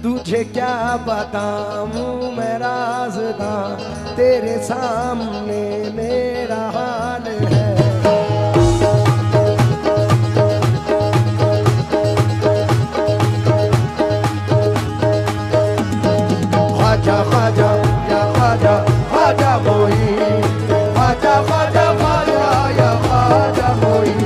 तुझे क्या बताऊं मैं राज़दा, तेरे सामने मेरा हाल है। ख्वाजा ख्वाजा या ख्वाजा ख्वाजा मोही, ख्वाजा ख्वाजा ख्वाजा या ख्वाजा मोही।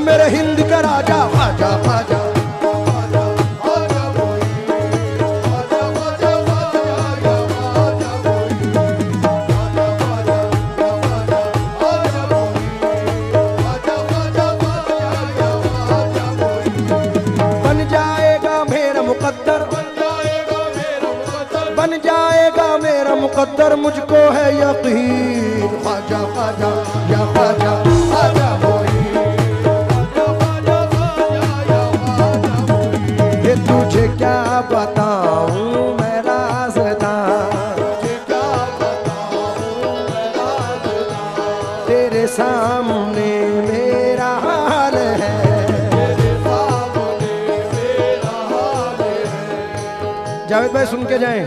मेरे हिंद का राजा ख्वाजा ख्वाजा, बन जाएगा मेरा मुकद्दर, बन जाएगा मेरा मुकद्दर, मुझको है यकीन। ख्वाजा ख्वाजा या ख्वाजा ख्वाजा मोही, तुझे क्या बताऊं मैं राज़दा, तेरे सामने मेरा हाल है। जावेद भाई सुन के जाएं।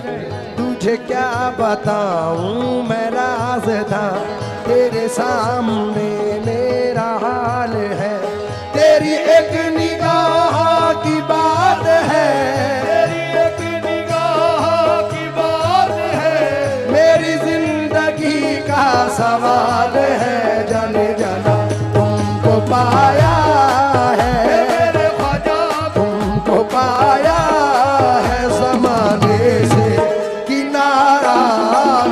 तुझे क्या बताऊं मैं राज़दा, तेरे सामने मेरा हाल है। तेरी एक निगाह की बात है, तेरी एक निगाह की बात है, मेरी जिंदगी का सवाल है। जाने जाना तुमको पाया है मेरे ख्वाजा, तुमको पाया है ज़माने से किनारा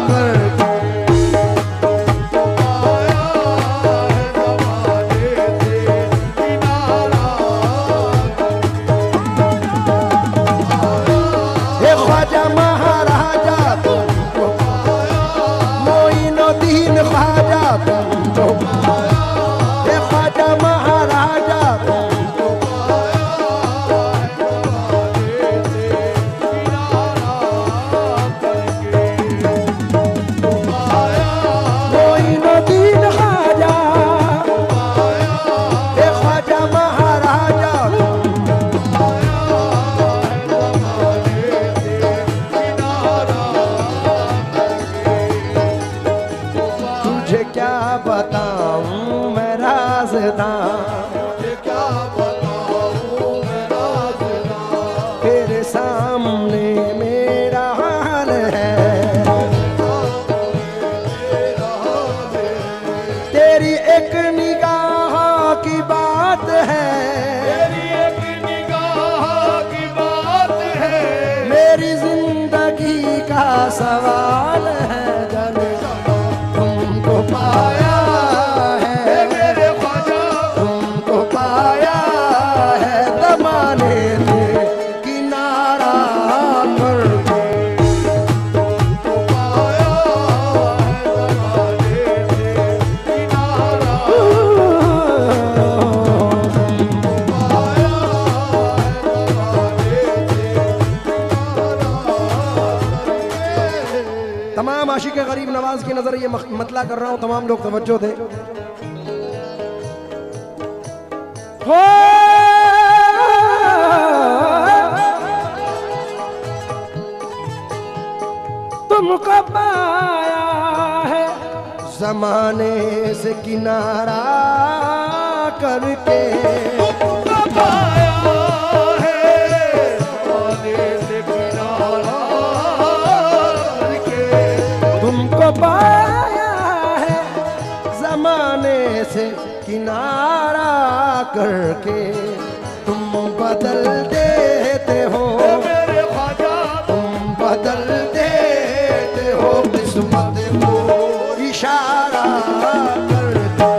करके। ख्वाजा महाराजा तुमको पाया, मोइनुद्दीन ख्वाजा तुमको पाया, हे ख्वाजा महाराजा तुमको पाया, मोइनुद्दीन ख्वाजा, हे ख्वाजा महाराजा क्या बताऊं मैं राज़दा, क्या बताऊं मैं राज़दा, तेरे सामने मेरा हाल है। तेरी एक निगाह की बात है, तेरी एक निगाह की बात है, मेरी जिंदगी का सवाल है। जाने तुमको पाया है मेरे ख्वाजा, तुमको पाया है ज़माने से किनारा करके। तुमको पाया है ज़माने से किनारा, तुमको पाया है ज़माने से किनारा। तमाम आशिक गरीब नवाज की नजर ये मतला कर रहा हूं, तमाम लोग तवज्जो दे। तुमको पाया है ज़माने से किनारा करके, तुमको पाया है ज़माने से किनारा करके, तुमको पाया है ज़माने से किनारा करके। तुम बदल देते हो मेरे ख्वाजा, तुम बदल देते हो किस्मत को इशारा करके।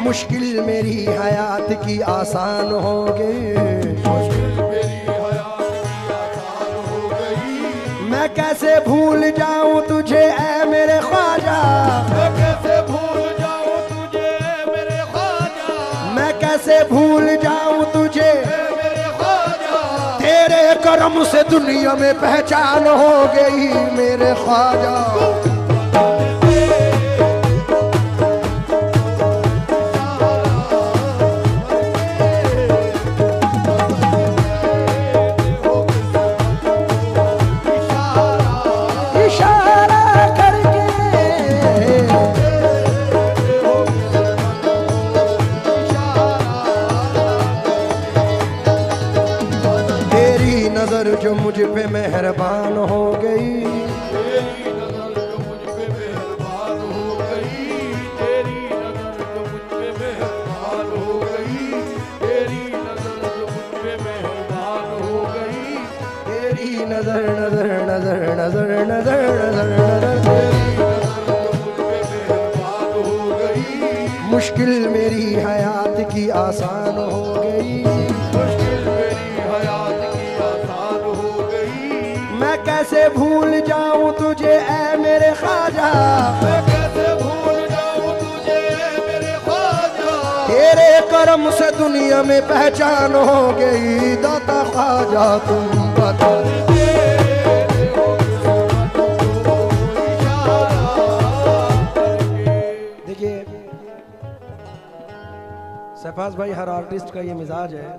मुश्किल मेरी हयात की आसान हो गई, मैं कैसे भूल जाऊं तुझे ऐ मेरे ख्वाजा, मैं कैसे भूल जाऊं तुझे मेरे ख्वाजा, मैं कैसे भूल जाऊं तुझे मेरे ख्वाजा, तेरे करम से दुनिया में पहचान हो गई मेरे ख्वाजा। नजर जो मुझ पे मेहरबान हो गई, तेरी नजर जो मुझ पे मेहरबान हो गई, तेरी नजर जो मुझ पे मेहरबान हो गई, तेरी नजर जो मुझ पे मेहरबान हो गई, तेरी नजर नजर नजर नजर नजर नजर नजर हो गई, मुश्किल मेरी हयात की आसान हो गई, कैसे भूल जाऊं तुझे ऐ मेरे ख्वाजा, मैं कैसे भूल जाऊं तुझे ऐ मेरे ख्वाजा, तेरे करम से दुनिया में पहचान हो गई दाता ख्वाजा तुम बता। देखिए शहबाज भाई, हर आर्टिस्ट का ये मिजाज है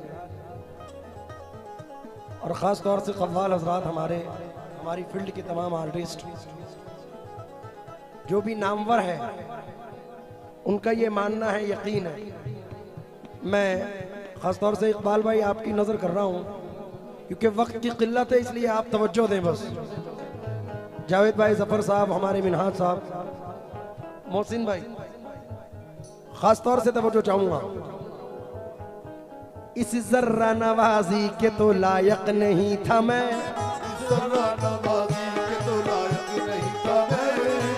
और ख़ास तौर से कव्वाल हजरात, हमारी फील्ड के तमाम आर्टिस्ट जो भी नामवर है, उनका ये मानना है, यकीन है। मैं ख़ास तौर से इकबाल भाई आपकी नज़र कर रहा हूँ क्योंकि वक्त की किल्लत है, इसलिए आप तवज्जो दें बस। जावेद भाई, ज़फ़र साहब, हमारे मिनहाज साहब, मोहसिन भाई, ख़ास तौर से तवज्जो चाहूँगा। इस जर्रा नवाजी के तो लायक नहीं था मैं,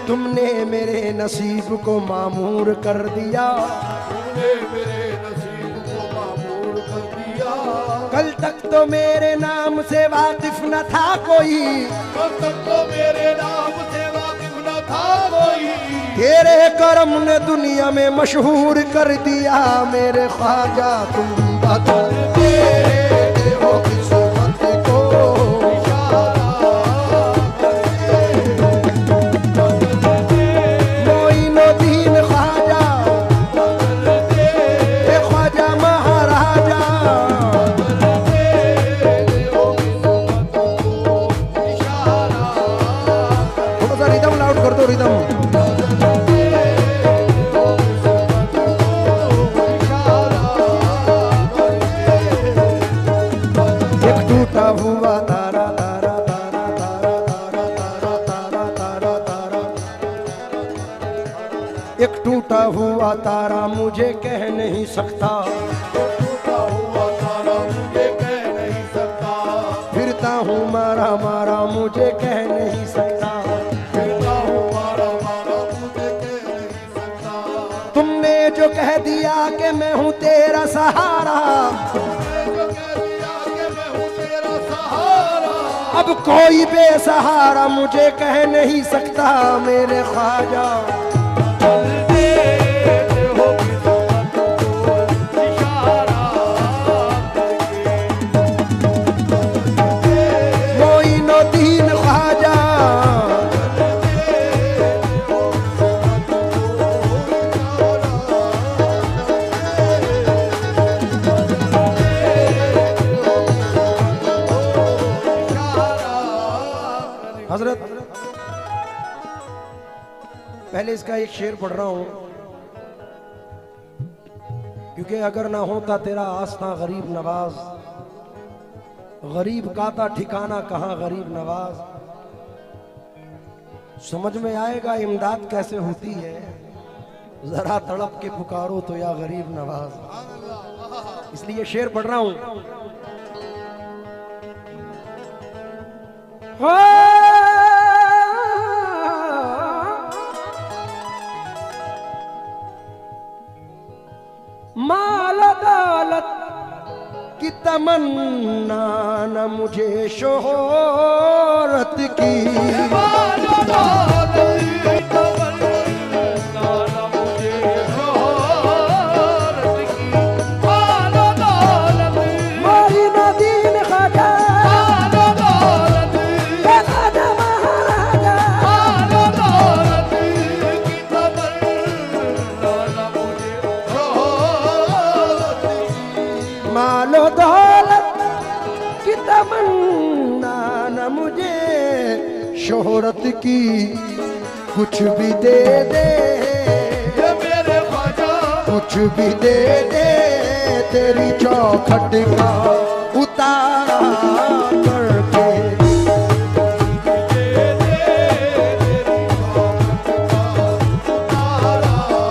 तुमने मेरे नसीब को मामूर कर दिया, तुमने मेरे नसीब को मामूर कर दिया, कल तक तो मेरे नाम से वाकिफ न था कोई, कल तक तो मेरे नाम से वाकिफ न था कोई, तेरे करम ने दुनिया में मशहूर कर दिया मेरे ख्वाजा तुम बता। एक टूटा हुआ तारा मुझे कह नहीं सकता, टूटा हुआ तारा मुझे कह नहीं सकता, फिरता हूँ मारा मारा मुझे कह नहीं सकता, फिरता हूँ मारा मारा मुझे कह नहीं सकता, तुमने जो कह दिया कि मैं हूँ तेरा सहारा, तुमने जो कह दिया कि मैं हूँ तेरा सहारा, अब कोई बेसहारा मुझे कह नहीं सकता मेरे ख्वाजा। हजरत पहले इसका एक शेर पढ़ रहा हूं क्योंकि अगर ना होता तेरा आस्था गरीब नवाज, गरीब का था ठिकाना कहां गरीब नवाज, समझ में आएगा इमदाद कैसे होती है, जरा तड़प के पुकारो तो या गरीब नवाज। इसलिए शेर पढ़ रहा हूं। माल दौलत की तमन्ना न मुझे शोहरत की, माल दौलत की तमन्ना न मुझे शोहरत की, माल दौलत मोरी नदीन ख्वाजा, माल दौलत के ख्वाजा महाराजा, माल दौलत की तमन्ना न मुझे शोहरत की, मालो दौलत की तमन्ना न मुझे शोहरत की, कुछ भी दे दे ये मेरे ख्वाजा, कुछ भी दे दे तेरी चौखट का उतारा करके,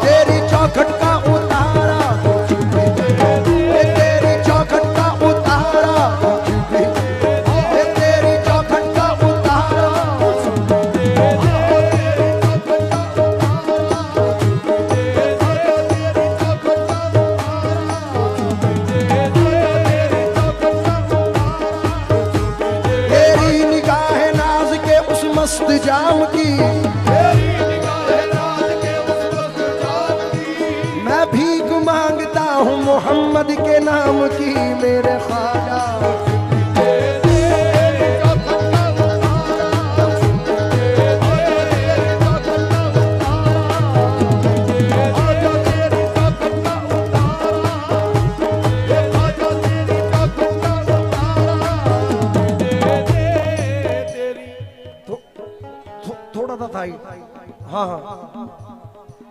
तेरी चौखट का उतारा, कुछ भी दे दे तेरी चौखट का उतारा, कुछ भी दे तेरी चौखट का उतारा, कुछ भी दे तेरी चौखट का उतारा, तेरी चौखट का उतारा, तेरी निगाह नाज के उस मस्त जाम की, तेरी निगाह नाज के उस मस्त जाम की, मैं भीख मांगता हूँ मोहम्मद के नाम की मेरे ख्वाजा, थोड़ा सा था हाँ हाँ,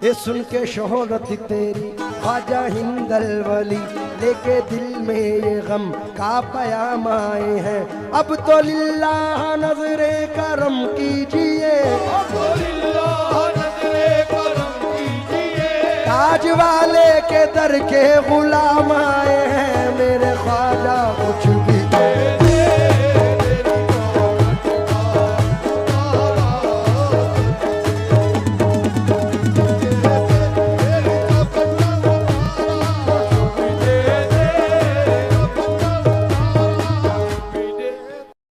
ये सुन के शोहरत तेरी ख्वाजा हिंदल वली, लेके दिल में ये गम का पयाम आए हैं, अब तो लिल्लाह नजरे करम कीजिए, अब तो लिल्लाह नजरे करम कीजिए, ताज वाले के दर के गुलाम आए हैं,